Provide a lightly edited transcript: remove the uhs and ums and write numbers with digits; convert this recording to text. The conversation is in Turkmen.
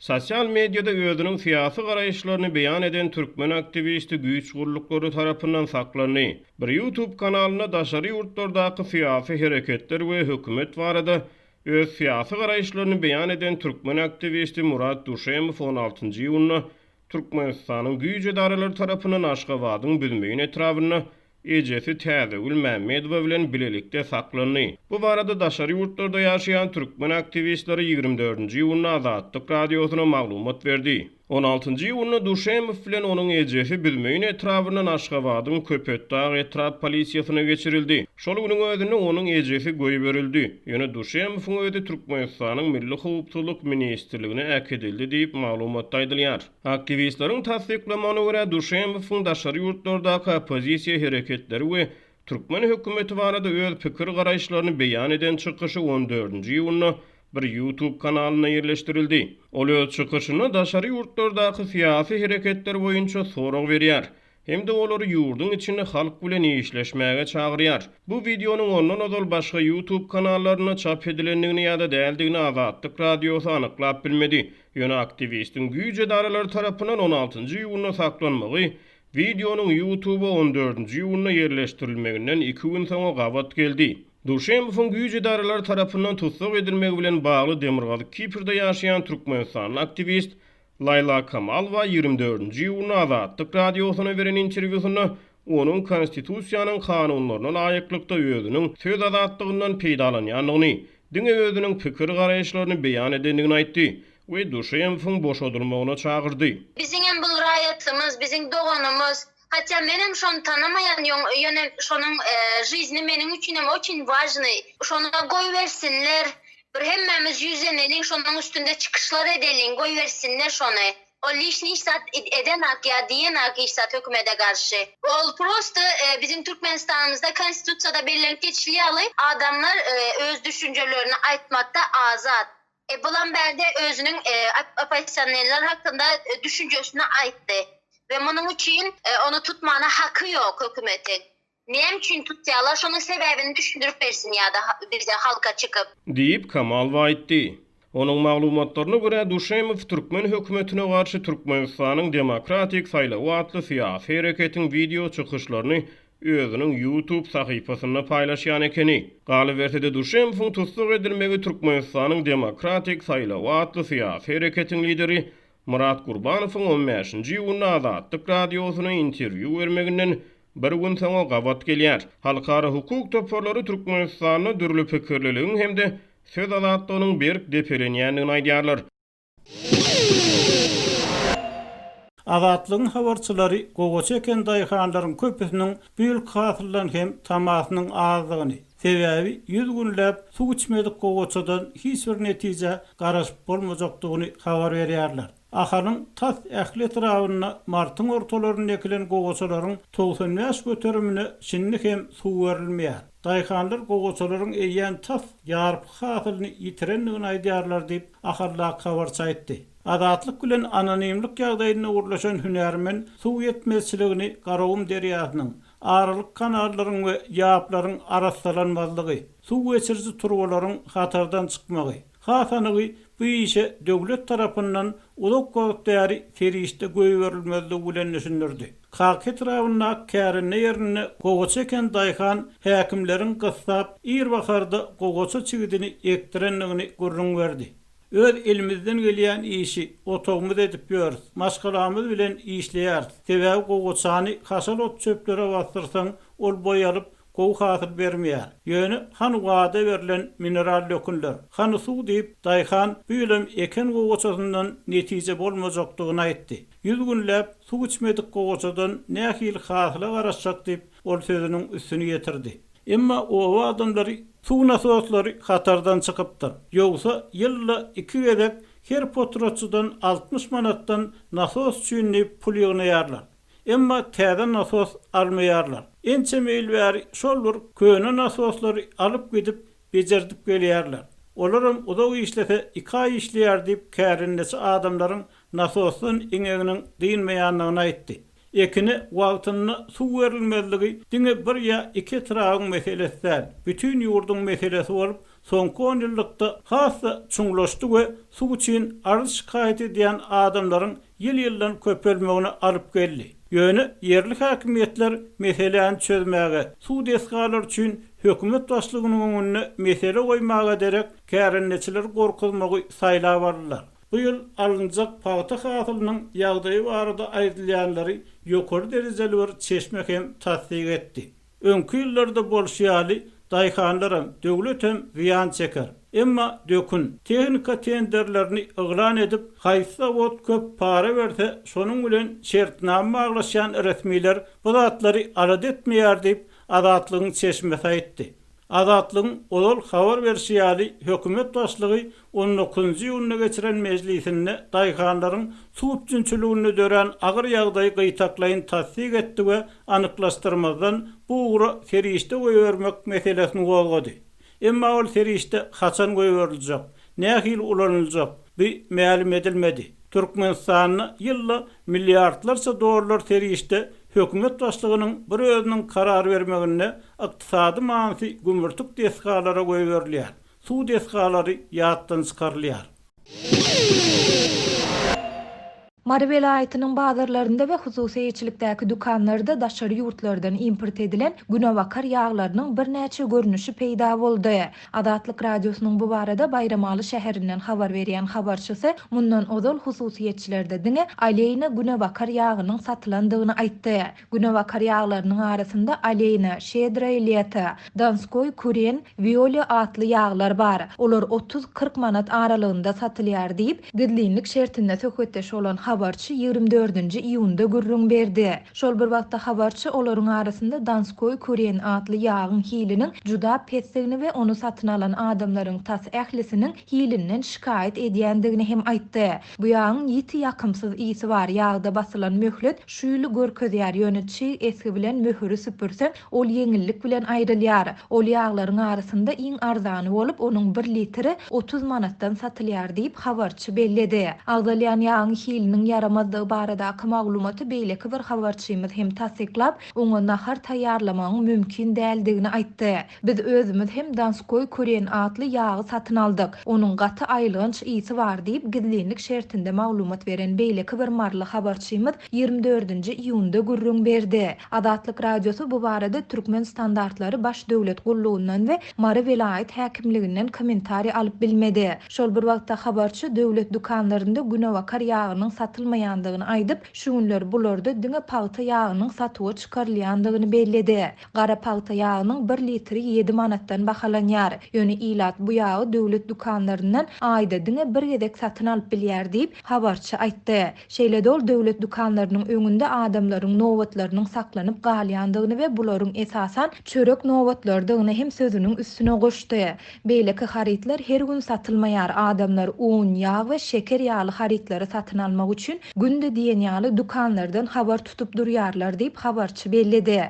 Sosial medyada özünün siyasi garaýyşlaryny beýan eden türkmen aktivisti güýç gurulukları tarapyndan saklanýar. Bir YouTube kanalına daşary ýurtlardaky siyasi hereketler we hökümet barada öz siyasi garaýyşlaryny beýan eden türkmen aktivisti Murat Duşemow 16-njy ýylyny Türkmenistanyň güýç edaralary tarapyndan Aşgabatyň bilmeýin etrawyna ejesi Täzegül Mämmedowa bilen bilelikde saklanýar. Bu barada daşary ýurtlarda ýaşaýan türkmen aktivistleri 24-nji ýylyny Azatlyk radiosyna maglumat berdi. 16-njy ýylyny Duşemow bilen onuň ejesi bilmeýin etrawyna Aşgabatyň Köpetdağ etrap polisiýasyna geçirildi. Şol güniň özünde onuň ejesi goý berildi. Ýöne Duşemowyň özü Türkmenistanyň Milli Howpsuzlyk ministrligine äkedildi diýip maglumatda aýdylýar. Aktivistleriň tasdiklamagyna görä Duşemowyň daşary ýurtlardaky opozisiýa hereketleri we Türkmen hökümeti barada öz pikir garaýşlaryny beýan eden çykyşy 14-nji ýylyny bir YouTube kanalyna ýerleşdirildi. Ol öz çykyşyny daşary ýurtlardaky syýasy hereketler boýunça sorag berýär. Hem de olary ýurdun içinde halk bilen işleşmäge çagyrýar. Bu videonyň ondan ozal başga YouTube kanallaryna çap edilendigini ýa-da däldigini Azatlyk radiosy anyklap bilmedi. Ýöne aktivistin güýç edaralary tarapyndan 16-njy ýylyna saklanmagy videonyň YouTube'a 14-nji ýylyna ýerleşdirilmeginden 2 gün soňra gabat geldi. Duşemowyň güýç edaralary tarapyndan tutsak edilmegi bilen bagly Demirgazy Kiprde ýaşaýan türkmenistanyň aktivist Layla Kamalova 24-nji ýylyny Azatlyk radiosyna beren interwýusynda onuň konstitusiýanyň kanunlaryna laýyklykda özüniň söz azatlygyndan peýdalanýanlygyny, diňe özüniň pikir garaýşlaryny beýan edendigini aýtdy we Duşemowyň boşadylmagyna çagyrdy. Bizim bu raýatymyz, bizim doganymyz, hatta menem şonu tanamayan ýöne şonuň жизни meniň üçin hem очень важный. Şonu goý bersinler. Bir hemmemiz yüzenelim, şonun üstünde çıkışlar edelim, goy versinler şonu. O lişni işsat eden hak ya diyen hak işsat hükümete karşı. O prosto bizim Türkmenistan'ımızda konstitusiyada belirlenip geçiliyor adamlar öz düşüncelerini aytmakta azat. Bulan berde özünün opozisyonerler hakkında düşüncesini ayttı. Ve bunun için onu tutmana hakkı yok hükümetin. Niyem için tutsalar şunun sebebini düşündürüp versin ya da bize halka çıkıp. Deyip Kamalova aýtdy. Onuň maglumatlaryna görä Duşemow Türkmen hökümetine garşy Türkmenistanyň demokratik saýlawy atly syýasy hereketiň video çykyşlaryny özüniň YouTube sahypasyna paýlaşýan ekeni. Galy berse Duşemowyň tutsak edilmegi Türkmenistanyň demokratik saýlawy atly syýasy hereketiň lideri Murat Gurbanowyň 15-nji ýylyny Azatlyk radiosyna interwýu bermeginden bir gün soňra gabat gelýär. Halkara hukuk toparlary Türkmenistanyň dürli pikirliligiň hemde söz azatlygynyň berk depelenýändigini aýdýarlar. Azatlygyň habarçylary gowy çeken daýhanlaryň köpüsiniň büyük hasyllan hem tamasynyň azlygyny, sebäbi 100 günläp suw içmedik gowaçadan hiç bir netije garaşyp bolmajakdygyny habar berýärler. Ahanyň tas ähli etrawyna martyň ortalaryna ekilen gowaçalaryň 95 göterimine şinlik hem suw berilmeýär. Daýhanlar gowaçalaryň eýýän tas ýaryp hasylyny ýitirendigini aýdýarlar diýip ahalla habarçy aýtdy. Azatlyk bilen anonimlik ýagdaýyna urlaşan hünärmen suw ýetmezçiligini Garawum derýasynyň aralyk kanallaryň we ýaplaryň araslanmazlygy, suw geçirji turgularyň hatardan çykmagy, hasanygy bu işe döwlet tarapyndan uluk gowukdary ferişde goý berilmezligi bilen düşündirdi. Halk etrawyna kärine ýerine gowy çeken daýhan häkimleriň gyssap ir baharda gowaça çigidini ekdirenligini görüň berdi. Öz elimizden gelýän işi otogmuz edip ýörüz. Maşgalamyz bilen işleýär. Sebäbi gowaçany hasal ot çöplere bastyrsaň ol boýalyp gowy hasyl bermeýär. Ýöne han wada berilen mineral dökünler. Han suw diýip daýhan büýlem eken gowaçasyndan netije bolmajakdygyny aýtdy. 100 günläp suw içmedik gowaçadan nähil hasla garaşjak diýip ol sözüniň üstüni ýetirdi. Emma o adamlary suw nasoslary hatardan çykypdyr. Ýogsa ýylda 2 gedek her potraçydan 60 manatdan nasos üçin pul ýygnaýarlar. Emma täze nasos almaýarlar. Ençe meýil bäri şoldur köne nasoslary alyp gidip bejerdip gelýärler. Olaram uzaw işlese 2 ay işleýär diýip kärinlesi adamlaryň nasosyň iňeginiň diýilmeýändigini aýtdy. Ekini wagtyny suw berilmezligi diňe bir ýa 2 tragyň meselesi, bütün ýurdun meselesi bolup soňky 10 ýyllykda hassa çuňlaşdy we suw üçin arz şikayet edýän adamlaryň ýyl-ýyldan köpelmegine alyp geldi. Ýöne yerli häkimetler meseleni çözmäge, suw desgalary üçin hökümet başlygynyň öňüne mesele goýmaga derek kärenneçiler gorkuzmagy saýlap bardylar. Bu ýyl alınjak paýta hasylynyň ýagdaýy barada aýdylýanlary ýokary derejeli bir çeşmek hem tasdik etdi. Öňkü ýyllarda bolşýaly daýhanlaram döwlet hem ziýan çeker. Emma dökün tehnika tenderlerini yglan edip haýsa wot köp para berse şonuň bilen şertnama baglaşýan resmiler bu zatlary alad etmeýär diýip azatlygyň çeşmesi aýtdy. Azatlygyň olal habar berýäli hökümet başlygy 19-njy ýylyna geçiren meclisinde daýhanlaryň suwupçunçylygyny dören agyr ýagdaýy gyýtaklaýyn tasdik etdi we anyklaşdyrmadan bu ugra ferişte goýbermek meselesini gozgady. Emma ol ferişte haçan goýberilýär, nähil ulanylýar, bu ma'lum edilmedi. Türkmenistanyň ýylla milliardlarça dollar ferişte hökümet başlygynyň bir özüniň karar bermegine ykdysady mansy gümürtük desgalara goýberilýär. Suw desgalary ýatdan çykarylýar. Mary welaýatynyň bazarlarynda we hususy ýeçilikdäki dukanlarda daşary ýurtlardan import edilen günewakar ýağlarynyň bir näçe görnüşi peýda boldy. Adatlyk radiosynyň bu barada Bayramaly şäherinden habar berýän habarçysy mundan ozal hususiýetçilerde diňe Aleyna günewakar ýagynyň satylandygyny aýtdy. Günewakar ýağlarynyň arasynda Aleyna, Şedra Eleta, Danskoy, Kuren, Viole atly ýağlar bar. Olar 30-40 manat aralygynda satylýar diýip gidlinlik şertinde söhbetdeş olan habarçy 24-nji iýunda gürrüň berdi. Şol bir wagtda habarçy olaryň arasynda Danskoy Kuren atly ýagyň hiliniň juda pesligini we onu satyn alan adamlaryň tas ählisiniň hilinden şikayet edýändigini hem aýtdy. Bu ýagyň ýiti ýakymsyz ýysi bar. Ýagda basylan möhlet şuýly görkezýär ýönetçi eski bilen möhürü süpürsen ol ýeňillik bilen aýrylýar. Ol ýaglaryň arasynda iň arzany bolup onuň 1 litri 30 manatdan satylýar diýip habarçy belledi. Agdalýan ýagyň hiliniň yaramazdygy barada maglumaty beýleki bir habarçymyz hem tasdiklap, oňa nahar taýýarlamagyň mümkin däldigini aýtdy. Biz özümiz hem Danskoy Kuren atly ýagy satyn aldyk. Onuň gaty aýlygynç ýysi bar diýip gidlinlik şertinde maglumat beren beýleki bir marly habarçymyz 24-nji iýunda gürrüň berdi. Adatlyk radiosu bu barada Türkmen standartlary baş döwlet gullugundan we Mary welaýat häkimliginden kommentari alyp bilmedi. Şol bir wagtda habarçy döwlet dukanlarynda günewakar ýagynyň satylmaýandygyny aýdyp, şu günler bularda diňe paýta ýagynyň satyga çykarylýandygyny belledi. Gara paýta ýagynyň 1 litri 7 manatdan bahalanýar. Ýöne ilat bu ýagy döwlet dukanlaryndan aýda diňe bir gedek satyn alyp bilýär diýip habarçy aýtdy. Şeýle dol döwlet dukanlarynyň öňünde adamlaryň nowatlarynyň saklanyp galýandygyny we bularyň esasan çörek nowatlardygyny hem sözüniň üstüne goşdy. Beýleki haritler her gün satylmaýar. Adamlar un, ýağ we şeker ýaly haritlary satyn almak üçin günde diýen ýaly dukanlardan habar tutup durýarlar diýip habarçy belledi.